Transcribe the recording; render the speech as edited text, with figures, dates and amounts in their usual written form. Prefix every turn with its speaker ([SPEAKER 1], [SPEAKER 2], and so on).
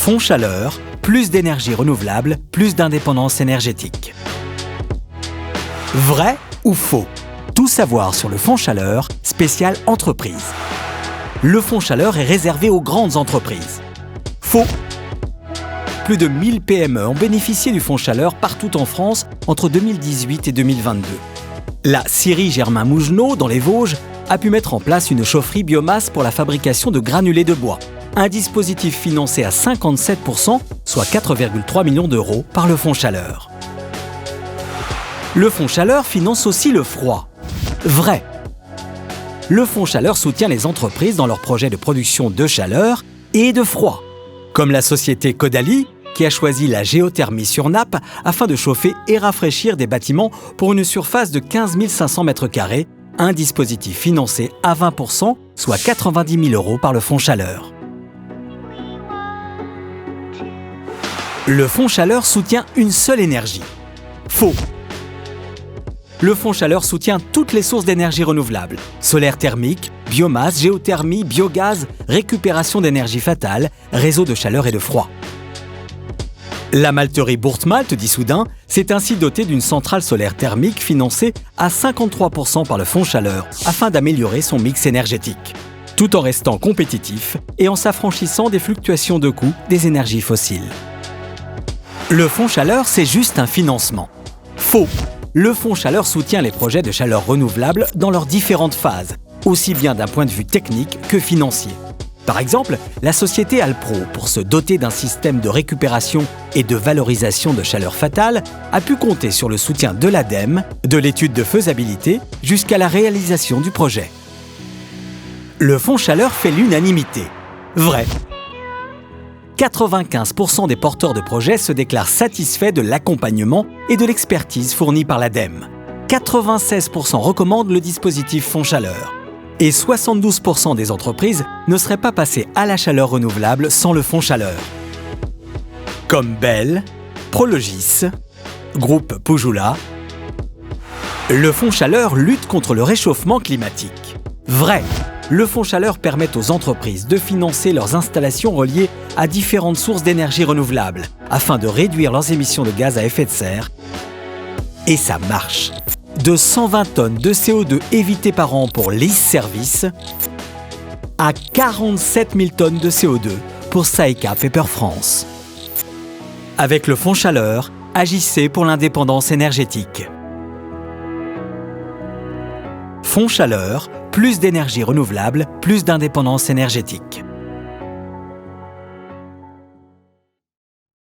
[SPEAKER 1] Fonds Chaleur, plus d'énergie renouvelable, plus d'indépendance énergétique. Vrai ou faux? Tout savoir sur le Fonds Chaleur, spécial entreprise. Le Fonds Chaleur est réservé aux grandes entreprises. Faux. Plus de 1000 PME ont bénéficié du Fonds Chaleur partout en France entre 2018 et 2022. La scierie Germain Mougenot, dans les Vosges, a pu mettre en place une chaufferie biomasse pour la fabrication de granulés de bois. Un dispositif financé à 57%, soit 4,3 millions d'euros par le Fonds Chaleur. Le Fonds Chaleur finance aussi le froid. Vrai. Le Fonds Chaleur soutient les entreprises dans leurs projets de production de chaleur et de froid, comme la société Caudalie, qui a choisi la géothermie sur nappe afin de chauffer et rafraîchir des bâtiments pour une surface de 15 500 m², un dispositif financé à 20%, soit 90 000 euros par le Fonds Chaleur. Le Fonds Chaleur soutient une seule énergie. Faux. Le Fonds Chaleur soutient toutes les sources d'énergie renouvelable, solaire thermique, biomasse, géothermie, biogaz, récupération d'énergie fatale, réseau de chaleur et de froid. La malterie Bourtmalte d'Issoudun s'est ainsi dotée d'une centrale solaire thermique financée à 53% par le Fonds Chaleur afin d'améliorer son mix énergétique, tout en restant compétitif et en s'affranchissant des fluctuations de coûts des énergies fossiles. Le Fonds Chaleur, c'est juste un financement. Faux. Le Fonds Chaleur soutient les projets de chaleur renouvelable dans leurs différentes phases, aussi bien d'un point de vue technique que financier. Par exemple, la société Alpro, pour se doter d'un système de récupération et de valorisation de chaleur fatale, a pu compter sur le soutien de l'ADEME, de l'étude de faisabilité, jusqu'à la réalisation du projet. Le Fonds Chaleur fait l'unanimité. Vrai. 95% des porteurs de projets se déclarent satisfaits de l'accompagnement et de l'expertise fournie par l'ADEME. 96% recommandent le dispositif Fonds Chaleur. Et 72% des entreprises ne seraient pas passées à la chaleur renouvelable sans le Fonds Chaleur. Comme Bell, Prologis, Groupe Pujula. Le Fonds Chaleur lutte contre le réchauffement climatique. Vrai. Le Fonds Chaleur permet aux entreprises de financer leurs installations reliées à différentes sources d'énergie renouvelable afin de réduire leurs émissions de gaz à effet de serre. Et ça marche. De 120 tonnes de CO2 évitées par an pour Lease Service à 47 000 tonnes de CO2 pour Saeca Paper France. Avec le Fonds Chaleur, agissez pour l'indépendance énergétique. Fonds Chaleur, plus d'énergie renouvelable, plus d'indépendance énergétique.